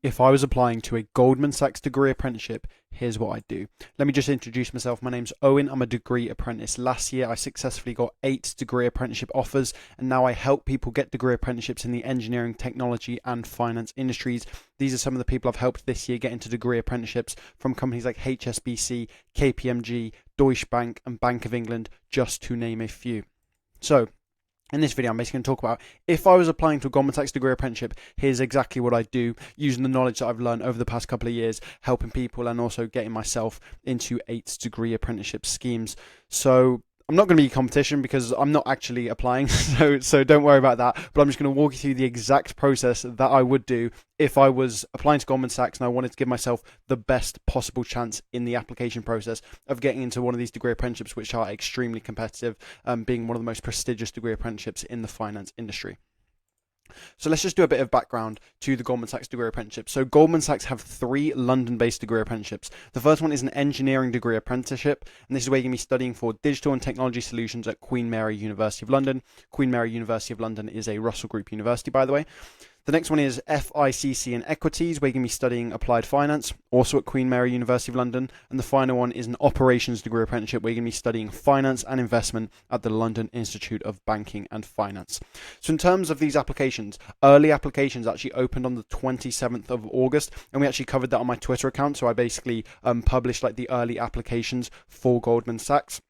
If I was applying to a Goldman Sachs degree apprenticeship, here's what I'd do. Let me just introduce myself. My name's Owen. I'm a degree apprentice. Last year, I successfully got 8 degree apprenticeship offers, and now I help people get degree apprenticeships in the engineering, technology, and finance industries. These are some of the people I've helped this year get into degree apprenticeships from companies like HSBC, KPMG, Deutsche Bank, and Bank of England, just to name a few. So, in this video, I'm basically going to talk about if I was applying to a Goldman Sachs degree apprenticeship, here's exactly what I do, using the knowledge that I've learned over the past couple of years, helping people and also getting myself into 8 degree apprenticeship schemes. So I'm not going to be competition because I'm not actually applying, so don't worry about that. But I'm just going to walk you through the exact process that I would do if I was applying to Goldman Sachs and I wanted to give myself the best possible chance in the application process of getting into one of these degree apprenticeships, which are extremely competitive, being one of the most prestigious degree apprenticeships in the finance industry. So let's just do a bit of background to the Goldman Sachs degree apprenticeship. So Goldman Sachs have 3 London-based degree apprenticeships. The first one is an engineering degree apprenticeship, and this is where you're going to be studying for digital and technology solutions at Queen Mary University of London. Queen Mary University of London is a Russell Group university, by the way. The next one is FICC and Equities, where you're going to be studying applied finance, also at Queen Mary University of London. And the final one is an operations degree apprenticeship, where you're going to be studying finance and investment at the London Institute of Banking and Finance. So in terms of these applications, early applications actually opened on the 27th of August, and we actually covered that on my Twitter account. So I basically published like the early applications for Goldman Sachs.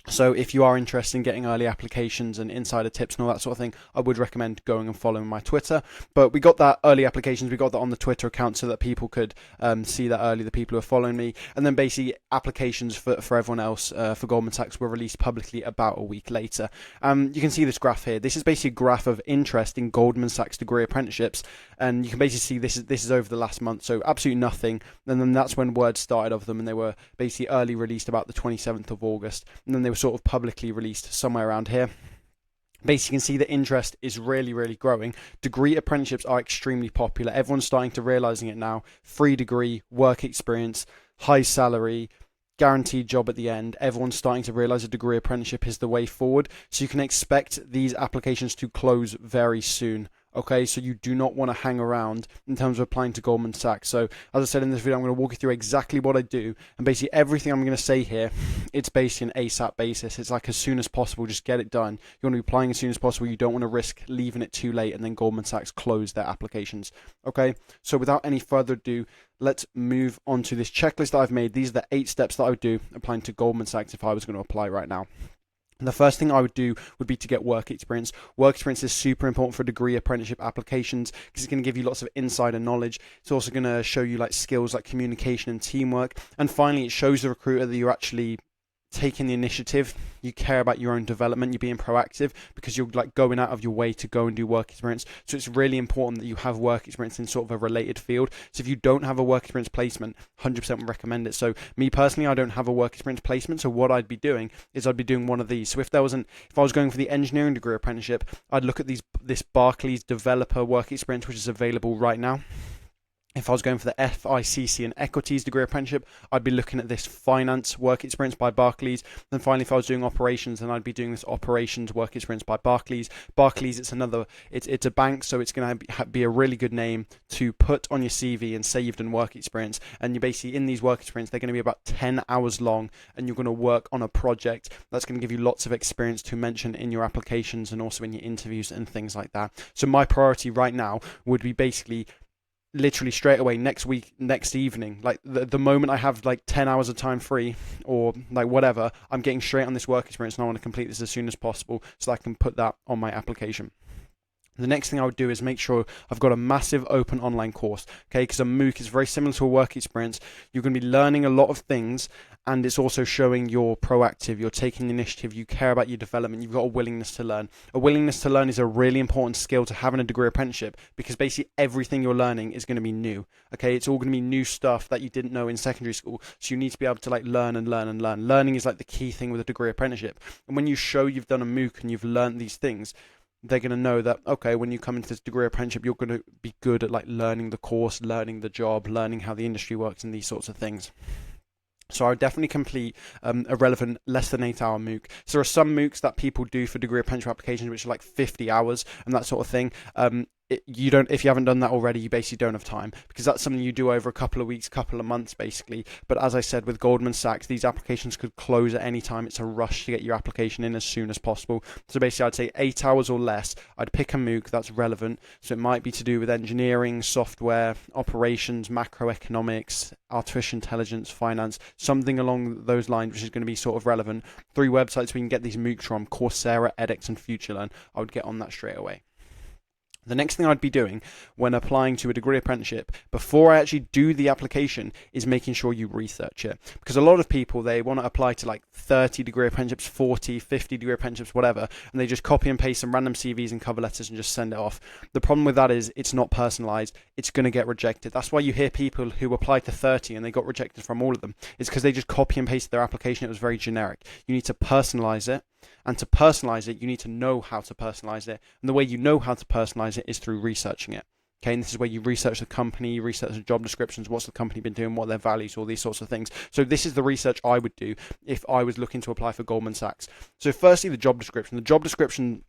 So if you are interested in getting early applications and insider tips and all that sort of thing, I would recommend going and following my Twitter. But we got that early applications, we got that on the Twitter account so that people could see that early, the people who are following me. And then basically applications for everyone else for Goldman Sachs were released publicly about a week later. You can see this graph here. This is basically a graph of interest in Goldman Sachs degree apprenticeships. And you can basically see this is over the last month, so absolutely nothing. And then that's when word started of them, and they were basically early released about the 27th of August. And then they were sort of publicly released somewhere around here. Basically, you can see the interest is really, really growing. Degree apprenticeships are extremely popular. Everyone's starting to realizing it now. Free degree, work experience, high salary, guaranteed job at the end. Everyone's starting to realize a degree apprenticeship is the way forward. So you can expect these applications to close very soon. Okay, so you do not want to hang around in terms of applying to Goldman Sachs. So as I said in this video, I'm going to walk you through exactly what I do, and basically everything I'm going to say here, it's basically an ASAP basis. It's like as soon as possible, just get it done. You want to be applying as soon as possible. You don't want to risk leaving it too late and then Goldman Sachs close their applications. Okay, so without any further ado, let's move on to this checklist that I've made. These are the 8 steps that I would do applying to Goldman Sachs if I was going to apply right now. The first thing I would do would be to get work experience. Work experience is super important for degree apprenticeship applications because it's going to give you lots of insider knowledge. It's also going to show you like skills like communication and teamwork. And finally, it shows the recruiter that you're actually taking the initiative, you care about your own development, you're being proactive because you're like going out of your way to go and do work experience. So it's really important that you have work experience in sort of a related field. So if you don't have a work experience placement, 100% would recommend it. So me personally, I don't have a work experience placement. So what I'd be doing is I'd be doing one of these. So if I was going for the engineering degree apprenticeship, I'd look at this Barclays developer work experience, which is available right now. If I was going for the FICC and Equities degree apprenticeship, I'd be looking at this finance work experience by Barclays. Then finally, if I was doing operations, then I'd be doing this operations work experience by Barclays. Barclays, it's a bank, so it's going to be a really good name to put on your CV and say you've done work experience. And you're basically in these work experience, they're going to be about 10 hours long, and you're going to work on a project that's going to give you lots of experience to mention in your applications and also in your interviews and things like that. So my priority right now would be basically literally straight away next week, next evening, like the moment I have like 10 hours of time free or like whatever, I'm getting straight on this work experience and I want to complete this as soon as possible so that I can put that on my application. The next thing I would do is make sure I've got a massive open online course, okay? Because a MOOC is very similar to a work experience. You're going to be learning a lot of things, and it's also showing you're proactive, you're taking the initiative, you care about your development, you've got a willingness to learn. A willingness to learn is a really important skill to have in a degree apprenticeship because basically everything you're learning is going to be new, okay? It's all going to be new stuff that you didn't know in secondary school, so you need to be able to like learn and learn and learn. Learning is like the key thing with a degree apprenticeship, and when you show you've done a MOOC and you've learned these things, they're going to know that, okay, when you come into this degree apprenticeship, you're going to be good at like learning the course, learning the job, learning how the industry works and these sorts of things. So I would definitely complete a relevant less than 8 hour MOOC. So there are some MOOCs that people do for degree apprenticeship applications, which are like 50 hours and that sort of thing. if you haven't done that already, you basically don't have time, because that's something you do over a couple of weeks, couple of months basically. But as I said, with Goldman Sachs, these applications could close at any time. It's a rush to get your application in as soon as possible. So basically I'd say 8 hours or less. I'd pick a MOOC that's relevant. So it might be to do with engineering, software, operations, macroeconomics, artificial intelligence, finance, something along those lines, which is going to be sort of relevant. 3 websites we can get these MOOCs from: Coursera, edX and FutureLearn. I would get on that straight away. The next thing I'd be doing when applying to a degree apprenticeship, before I actually do the application, is making sure you research it. Because a lot of people, they want to apply to like 30 degree apprenticeships, 40, 50 degree apprenticeships, whatever, and they just copy and paste some random CVs and cover letters and just send it off. The problem with that is it's not personalized. It's going to get rejected. That's why you hear people who applied to 30 and they got rejected from all of them. It's because they just copy and pasted their application. It was very generic. You need to personalize it. And to personalize it, you need to know how to personalize it. And the way you know how to personalize it is through researching it. Okay, and this is where you research the company, you research the job descriptions, what's the company been doing, what are their values, all these sorts of things. So this is the research I would do if I was looking to apply for Goldman Sachs. So firstly, the job description. The job description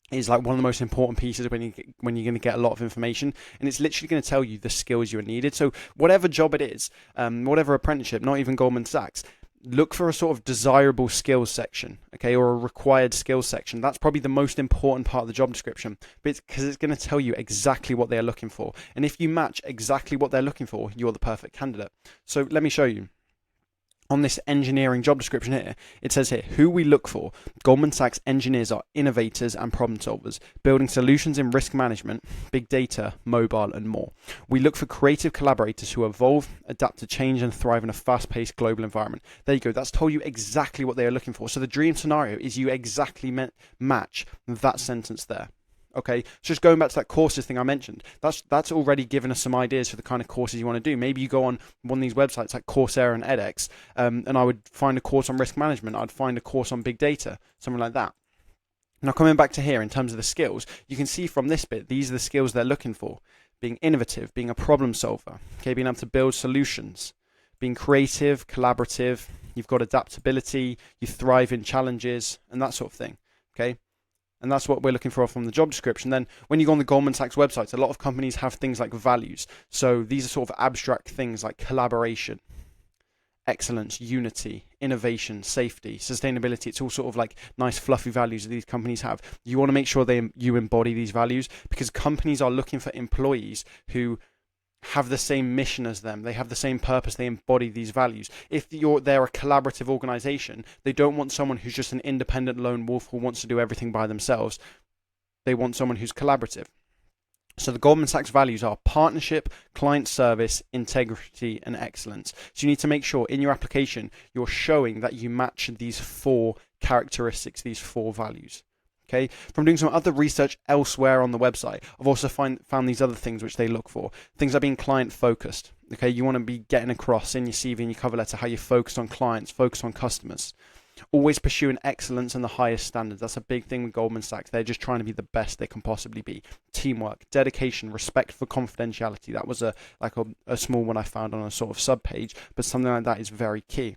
is like one of the most important pieces when you're going to get a lot of information, and it's literally going to tell you the skills you are needed. So whatever job it is, whatever apprenticeship, not even Goldman Sachs, look for a sort of desirable skills section, okay, or a required skills section. That's probably the most important part of the job description, but because it's going to tell you exactly what they're looking for. And if you match exactly what they're looking for, you're the perfect candidate. So let me show you. On this engineering job description here, it says here, who we look for. Goldman Sachs engineers are innovators and problem solvers, building solutions in risk management, big data, mobile, and more. We look for creative collaborators who evolve, adapt to change, and thrive in a fast-paced global environment. There you go. That's told you exactly what they are looking for. So the dream scenario is you exactly match that sentence there. Okay, so just going back to that courses thing I mentioned, that's already given us some ideas for the kind of courses you want to do. Maybe you go on one of these websites like Coursera and edX, and I would find a course on risk management. I'd find a course on big data, something like that. Now coming back to here in terms of the skills, you can see from this bit, these are the skills they're looking for. Being innovative, being a problem solver, okay, being able to build solutions, being creative, collaborative, you've got adaptability, you thrive in challenges, and that sort of thing, okay? And that's what we're looking for from the job description. Then when you go on the Goldman Sachs websites, a lot of companies have things like values. So these are sort of abstract things like collaboration, excellence, unity, innovation, safety, sustainability. It's all sort of like nice fluffy values that these companies have. You want to make sure you embody these values, because companies are looking for employees who have the same mission as them. They have the same purpose. They embody these values. If they're a collaborative organization, they don't want someone who's just an independent lone wolf who wants to do everything by themselves. They want someone who's collaborative. So the Goldman Sachs values are partnership, client service, integrity, and excellence. So you need to make sure in your application you're showing that you match these 4 characteristics, these 4 values. Okay, from doing some other research elsewhere on the website, I've also found these other things which they look for. Things like being client focused. Okay, you want to be getting across in your CV and your cover letter how you're focused on clients, focused on customers. Always pursuing excellence and the highest standards. That's a big thing with Goldman Sachs. They're just trying to be the best they can possibly be. Teamwork, dedication, respect for confidentiality. That was a small one I found on a sort of sub page, but something like that is very key.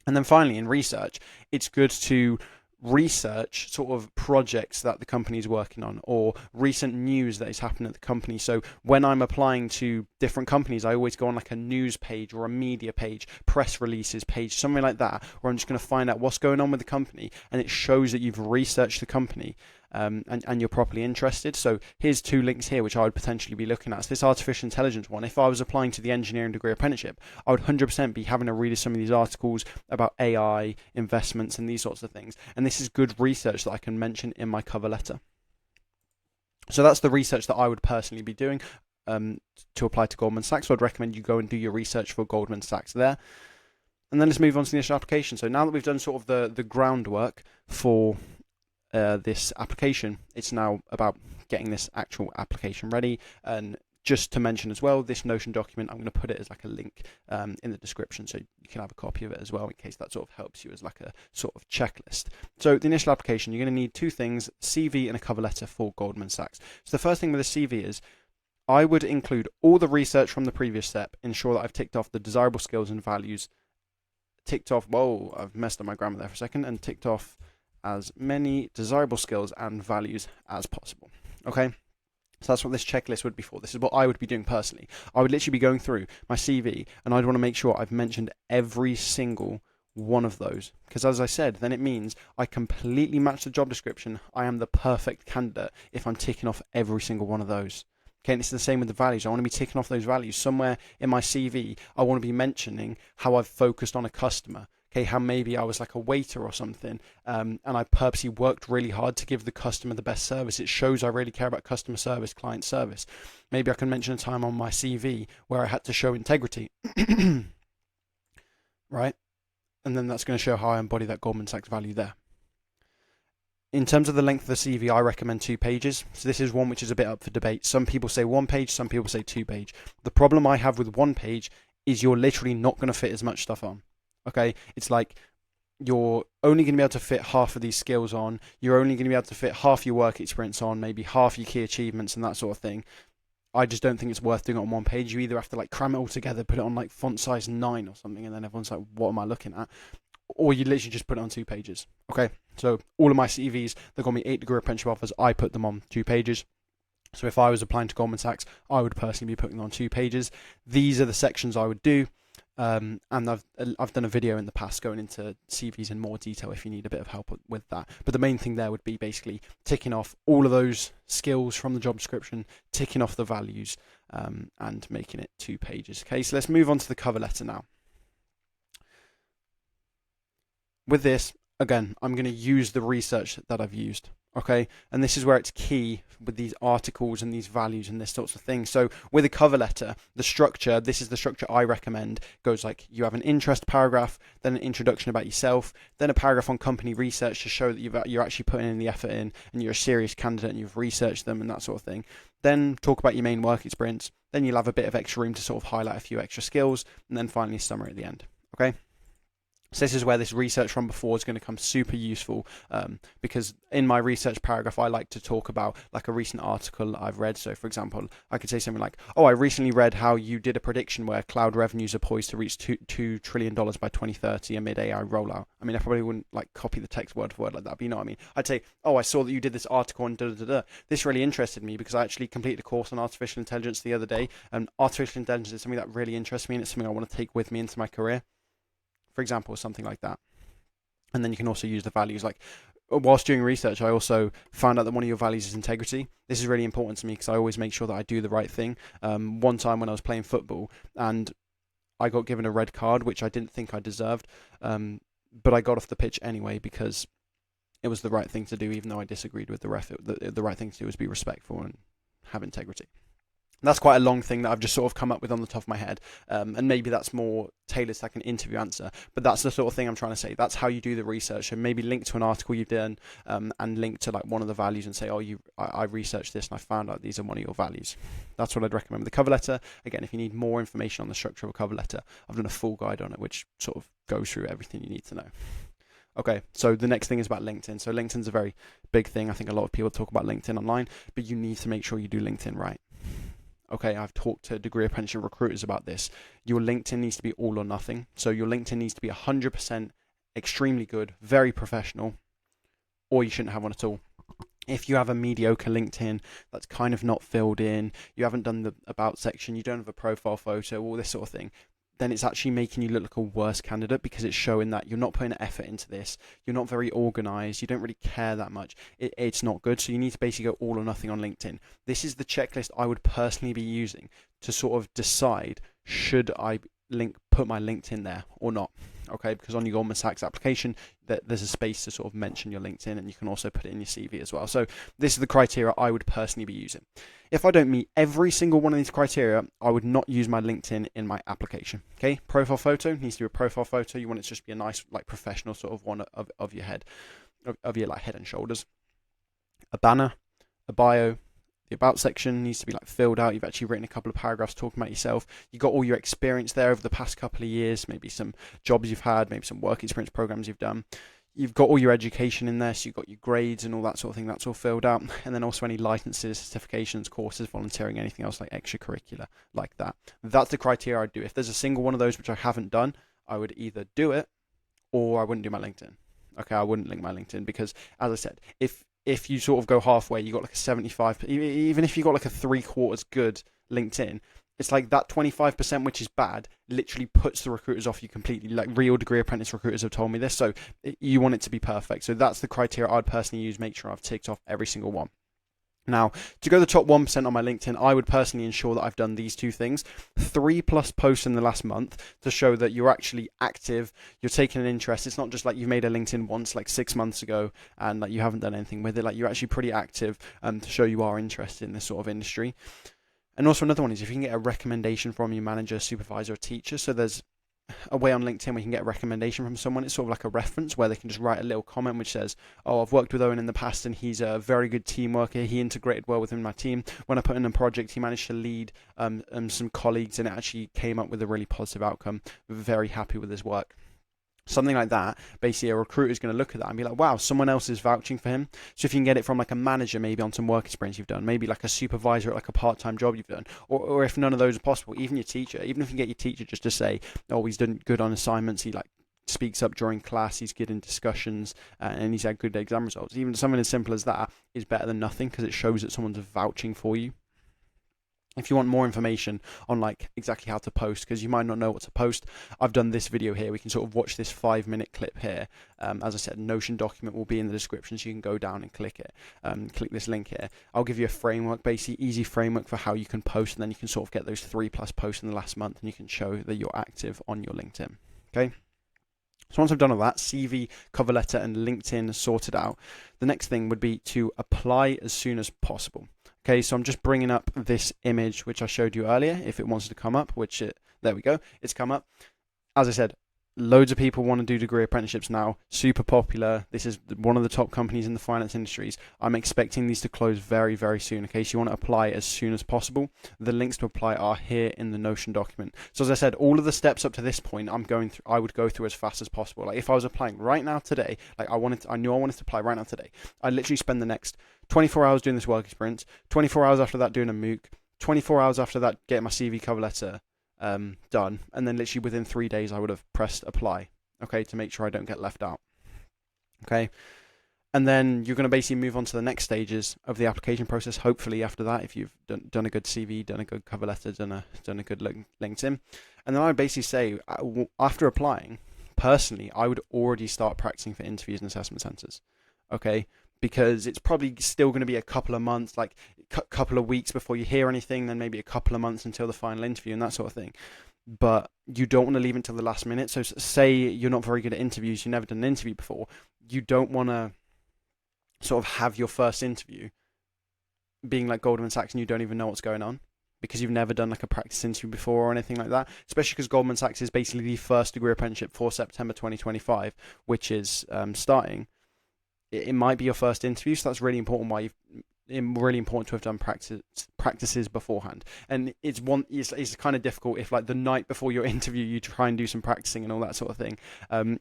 And then finally, in research, it's good to research sort of projects that the company is working on, or recent news that has happened at the company. So when I'm applying to different companies, I always go on like a news page or a media page, press releases page, something like that, where I'm just going to find out what's going on with the company, and it shows that you've researched the company. And you're properly interested. So here's 2 links here which I would potentially be looking at. So this artificial intelligence one, if I was applying to the engineering degree apprenticeship, I would 100% be having a read of some of these articles about AI, investments, and these sorts of things. And this is good research that I can mention in my cover letter. So that's the research that I would personally be doing to apply to Goldman Sachs. So I'd recommend you go and do your research for Goldman Sachs there. And then let's move on to the initial application. So now that we've done sort of the groundwork for this application, it's now about getting this actual application ready. And just to mention as well, this Notion document, I'm going to put it as like a link in the description, so you can have a copy of it as well, in case that sort of helps you as like a sort of checklist. So the initial application, you're going to need 2 things: CV and a cover letter for Goldman Sachs. So the first thing with a CV is, I would include all the research from the previous step, ensure that I've ticked off the desirable skills and values, I've messed up my grammar there for a second, and ticked off as many desirable skills and values as possible. Okay, So that's what this checklist would be for. This is what I would be doing personally. I would literally be going through my CV and I'd want to make sure I've mentioned every single one of those. Because as I said, then it means I completely match the job description. I am the perfect candidate if I'm ticking off every single one of those. Okay, and it's the same with the values. I want to be ticking off those values. Somewhere in my CV, I want to be mentioning how I've focused on a customer. Okay, how maybe I was like a waiter or something, and I purposely worked really hard to give the customer the best service. It shows I really care about customer service, client service. Maybe I can mention a time on my CV where I had to show integrity, right? And then that's going to show how I embody that Goldman Sachs value there. In terms of the length of the CV, I recommend 2 pages. So this is one which is a bit up for debate. Some people say 1 page, some people say 2 page. The problem I have with 1 page is you're literally not going to fit as much stuff on. Okay, it's like you're only going to be able to fit half of these skills on. You're only going to be able to fit half your work experience on, maybe half your key achievements and that sort of thing. I just don't think it's worth doing it on 1 page. You either have to like cram it all together, put it on like font size 9 or something, and then everyone's like, what am I looking at? Or you literally just put it on 2 pages. Okay, so all of my CVs, they got me 8 degree apprenticeship offers. I put them on 2 pages. So if I was applying to Goldman Sachs, I would personally be putting them on 2 pages. These are the sections I would do. And I've done a video in the past going into CVs in more detail if you need a bit of help with that. But the main thing there would be basically ticking off all of those skills from the job description, ticking off the values, and making it 2 pages. Okay, so let's move on to the cover letter now. With this, again, I'm going to use the research that I've used. Okay, and this is where it's key with these articles and these values and this sorts of things. So with a cover letter, the structure, this is the structure I recommend, goes like you have an interest paragraph, then an introduction about yourself, then a paragraph on company research to show that you're actually putting in the effort in and you're a serious candidate and you've researched them and that sort of thing. Then talk about your main work experience. Then you'll have a bit of extra room to sort of highlight a few extra skills, and then finally a summary at the end. Okay. So this is where this research from before is going to come super useful, because in my research paragraph, I like to talk about like a recent article that I've read. So for example, I could say something like, oh, I recently read how you did a prediction where cloud revenues are poised to reach $2 trillion by 2030 amid AI rollout. I mean, I probably wouldn't like copy the text word for word like that, but you know what I mean? I'd say, oh, I saw that you did this article on da-da-da-da. This really interested me because I actually completed a course on artificial intelligence the other day, and artificial intelligence is something that really interests me and it's something I want to take with me into my career. For example, something like that. And then you can also use the values. Like, whilst doing research, I also found out that one of your values is integrity. This is really important to me because I always make sure that I do the right thing. One time when I was playing football and I got given a red card, which I didn't think I deserved, but I got off the pitch anyway because it was the right thing to do, even though I disagreed with the ref. The right thing to do was be respectful and have integrity. That's quite a long thing that I've just sort of come up with on the top of my head, and maybe that's more tailored to like an interview answer, but that's the sort of thing I'm trying to say. That's how you do the research, and maybe link to an article you've done, and link to like one of the values and say, oh, I researched this and I found out these are one of your values. That's what I'd recommend with the cover letter. Again, if you need more information on the structure of a cover letter, I've done a full guide on it which sort of goes through everything you need to know. Okay, so the next thing is about LinkedIn. So LinkedIn's a very big thing. I think a lot of people talk about LinkedIn online, but you need to make sure you do LinkedIn right. Okay, I've talked to degree apprenticeship recruiters about this. Your LinkedIn needs to be all or nothing. So your LinkedIn needs to be 100% extremely good, very professional, or you shouldn't have one at all. If you have a mediocre LinkedIn that's kind of not filled in, you haven't done the about section, you don't have a profile photo, all this sort of thing, then it's actually making you look like a worse candidate because it's showing that you're not putting effort into this, you're not very organized, you don't really care that much. It's not good. So you need to basically go all or nothing on LinkedIn. This is the checklist I would personally be using to sort of decide, should I put my LinkedIn there or not? Okay, because on your Goldman Sachs application, there's a space to sort of mention your LinkedIn, and you can also put it in your CV as well. So this is the criteria I would personally be using. If I don't meet every single one of these criteria, I would not use my LinkedIn in my application. Okay, profile photo needs to be a profile photo. You want it to just be a nice, like, professional sort of one of your head, of your like head and shoulders. A banner, a bio. The about section needs to be like filled out. You've actually written a couple of paragraphs talking about yourself. You got all your experience there over the past couple of years, maybe some jobs you've had, maybe some work experience programs you've done. You've got all your education in there, so you've got your grades and all that sort of thing. That's all filled out. And then also any licenses, certifications, courses, volunteering, anything else like extracurricular like that. That's the criteria I'd do. If there's a single one of those which I haven't done, I would either do it or I wouldn't do my LinkedIn. Okay, I wouldn't link my LinkedIn because, as I said, if if you sort of go halfway, you got like a 75, even if you got like a 3/4 good LinkedIn, it's like that 25% which is bad literally puts the recruiters off you completely. Like real degree apprentice recruiters have told me this, so you want it to be perfect. So that's the criteria I'd personally use. Make sure I've ticked off every single one. Now, to go the top 1% on my LinkedIn, I would personally ensure that I've done these 2 things. 3+ posts in the last month to show that you're actually active, you're taking an interest. It's not just like you made a LinkedIn once like 6 months ago and like you haven't done anything with it. Like you're actually pretty active to show you are interested in this sort of industry. And also another one is if you can get a recommendation from your manager, supervisor, or teacher. So there's a way on LinkedIn where you can get a recommendation from someone. It's sort of like a reference where they can just write a little comment which says, oh, I've worked with Owen in the past and he's a very good team worker. He integrated well within my team. When I put in a project, he managed to lead some colleagues and it actually came up with a really positive outcome. We're very happy with his work. Something like that, basically a recruiter is going to look at that and be like, wow, someone else is vouching for him. So if you can get it from like a manager, maybe on some work experience you've done, maybe like a supervisor at like a part-time job you've done, or if none of those are possible, even your teacher, even if you can get your teacher just to say, oh, he's done good on assignments, he like speaks up during class, he's good in discussions, and he's had good exam results. Even something as simple as that is better than nothing because it shows that someone's vouching for you. If you want more information on like exactly how to post, because you might not know what to post, I've done this video here. We can sort of watch this 5-minute clip here. As I said, Notion document will be in the description, so you can go down and click it. Click this link here. I'll give you a framework, basically easy framework for how you can post, and then you can sort of get those 3+ posts in the last month, and you can show that you're active on your LinkedIn. Okay. So once I've done all that, CV, cover letter, and LinkedIn sorted out, the next thing would be to apply as soon as possible. Okay, so I'm just bringing up this image which I showed you earlier, if it wants to come up, there we go, it's come up. As I said, loads of people want to do degree apprenticeships now, super popular. This is one of the top companies in the finance industries. I'm expecting these to close very, very soon. Okay, so you want to apply as soon as possible. The links to apply are here in the Notion document. So as I said, all of the steps up to this point, I would go through as fast as possible. Like if I was applying right now today, like I knew I wanted to apply right now today, I'd literally spend the next 24 hours doing this work experience, 24 hours after that doing a MOOC, 24 hours after that getting my CV cover letter done, and then literally within 3 days I would have pressed apply, okay, to make sure I don't get left out. Okay, and then you're going to basically move on to the next stages of the application process, hopefully after that, if you've done a good CV, done a good cover letter, done a good LinkedIn. And then I would basically say, after applying, personally, I would already start practicing for interviews and assessment centres, okay, because it's probably still going to be a couple of months, like a couple of weeks before you hear anything, then maybe a couple of months until the final interview and that sort of thing. But you don't want to leave it until the last minute. So say you're not very good at interviews, you've never done an interview before, you don't want to sort of have your first interview being like Goldman Sachs and you don't even know what's going on because you've never done like a practice interview before or anything like that, especially because Goldman Sachs is basically the first degree apprenticeship for September 2025, which is starting. It might be your first interview, so that's really important. Really important to have done practices beforehand. And it's kind of difficult if like the night before your interview you try and do some practicing and all that sort of thing.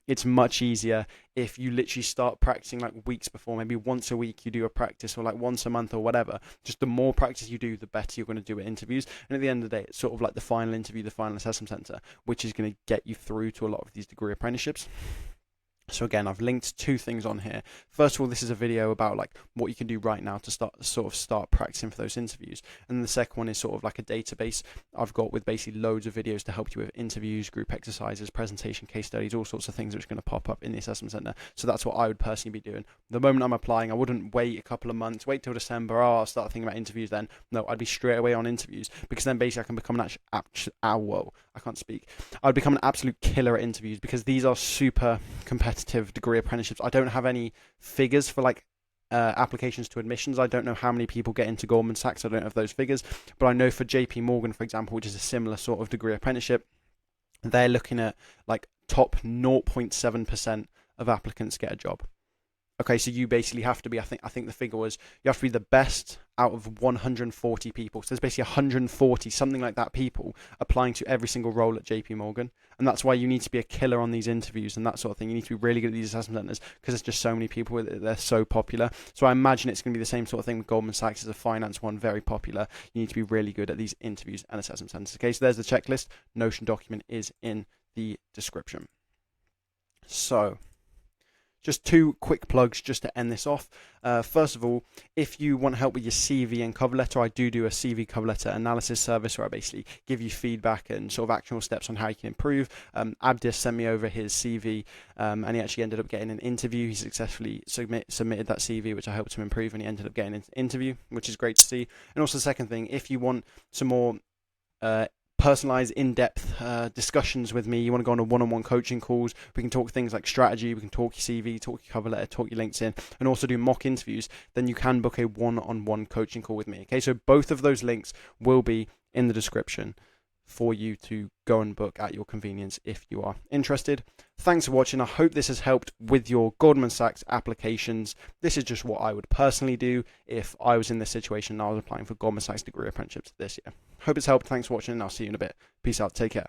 It's much easier if you literally start practicing like weeks before, maybe once a week you do a practice or like once a month or whatever. Just the more practice you do, the better you're going to do at interviews. And at the end of the day, it's sort of like the final interview, the final assessment centre, which is going to get you through to a lot of these degree apprenticeships. So again, I've linked 2 things on here. First of all, this is a video about like what you can do right now to start practicing for those interviews. And the second one is sort of like a database I've got with basically loads of videos to help you with interviews, group exercises, presentation, case studies, all sorts of things which are going to pop up in the assessment centre. So that's what I would personally be doing. The moment I'm applying, I wouldn't wait a couple of months, wait till December, I'll start thinking about interviews then. No, I'd be straight away on interviews because then basically I can become I'd become an absolute killer at interviews because these are super competitive degree apprenticeships. I don't have any figures for like applications to admissions. I don't know how many people get into Goldman Sachs. I don't have those figures, but I know for JP Morgan, for example, which is a similar sort of degree apprenticeship, they're looking at like top 0.7% of applicants get a job. Okay, so you basically have to be, I think the figure was, you have to be the best out of 140 people. So there's basically 140, something like that, people applying to every single role at JP Morgan. And that's why you need to be a killer on these interviews and that sort of thing. You need to be really good at these assessment centers because there's just so many people, they're so popular. So I imagine it's going to be the same sort of thing with Goldman Sachs as a finance one, very popular. You need to be really good at these interviews and assessment centers. Okay, so there's the checklist. Notion document is in the description. So Just two quick plugs just to end this off. First of all, if you want help with your CV and cover letter, I do a CV cover letter analysis service where I basically give you feedback and sort of actionable steps on how you can improve. Abdis sent me over his CV and he actually ended up getting an interview. He successfully submitted that CV, which I helped him improve, and he ended up getting an interview, which is great to see. And also the second thing, if you want some more personalized, in-depth discussions with me, you want to go on a one-on-one coaching calls, we can talk things like strategy, we can talk your CV, talk your cover letter, talk your LinkedIn, and also do mock interviews, then you can book a one-on-one coaching call with me. Okay, so both of those links will be in the description for you to go and book at your convenience if you are interested. Thanks for watching. I hope this has helped with your Goldman Sachs applications. This is just what I would personally do if I was in this situation and I was applying for Goldman Sachs degree apprenticeships this year. Hope it's helped. Thanks for watching, and I'll see you in a bit. Peace out. Take care.